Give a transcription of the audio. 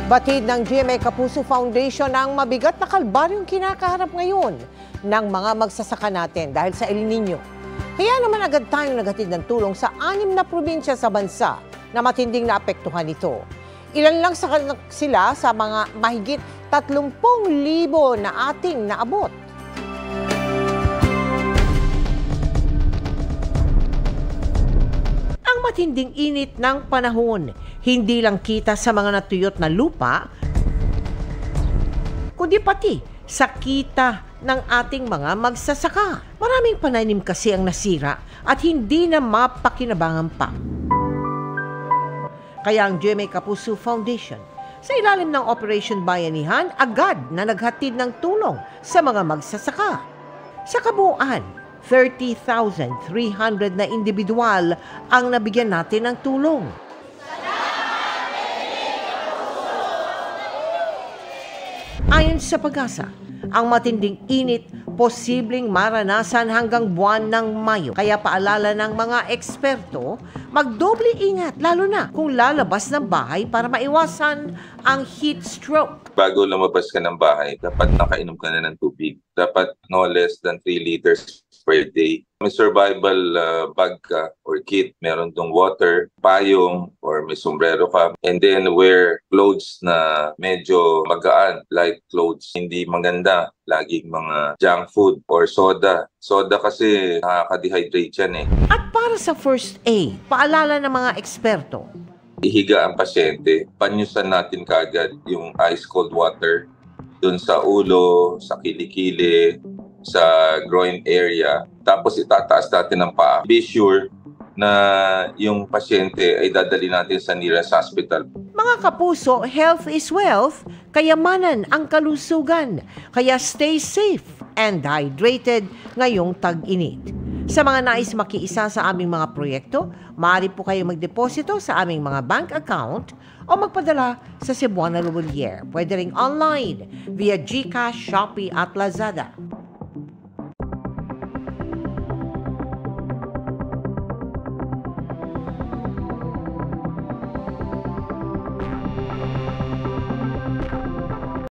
Batid ng GMA Kapuso Foundation ang mabigat na kalbaryong kinakaharap ngayon ng mga magsasaka natin dahil sa El Nino. Kaya naman agad tayong naghatid ng tulong sa 6 na probinsya sa bansa na matinding naapektuhan nito. Ilan lang sila sa mga mahigit 30,000 na ating naabot. Ang matinding init ng panahon, hindi lang kita sa mga natuyot na lupa, kundi pati sa kita ng ating mga magsasaka. Maraming pananim kasi ang nasira at hindi na mapakinabangan pa. Kaya ang GMA Kapuso Foundation, sa ilalim ng Operation Bayanihan, agad na naghatid ng tulong sa mga magsasaka. Sa kabuuan, 30,300 na individual ang nabigyan natin ng tulong. Ayon sa Pag-asa, ang matinding init posibleng maranasan hanggang buwan ng Mayo. Kaya paalala ng mga eksperto, magdoble ingat lalo na kung lalabas ng bahay para maiwasan ang heat stroke. Bago lumabas ka ng bahay, dapat nakainom ka na ng tubig. Dapat no less than 3 liters per day. May survival bag ka or kit, meron tong water, payong, or may sombrero ka. And then wear clothes na medyo magaan, light clothes. Hindi maganda laging mga junk food or soda. Soda kasi nakaka-dehydrate yan eh. At para sa first aid, paalala ng mga eksperto, ihiga ang pasyente, panyusan natin kagad yung ice cold water dun sa ulo, sa kilikili, sa groin area. Tapos itataas natin ang paa. Be sure na yung pasyente ay dadali natin sa nearest hospital. Mga kapuso, health is wealth, kayamanan ang kalusugan. Kaya stay safe and hydrated ngayong tag-init. Sa mga nais makiisa sa aming mga proyekto, maaari po kayo magdeposito sa aming mga bank account o magpadala sa Cebuana Luwalier. Pwede ring online via GCash, Shopee at Lazada.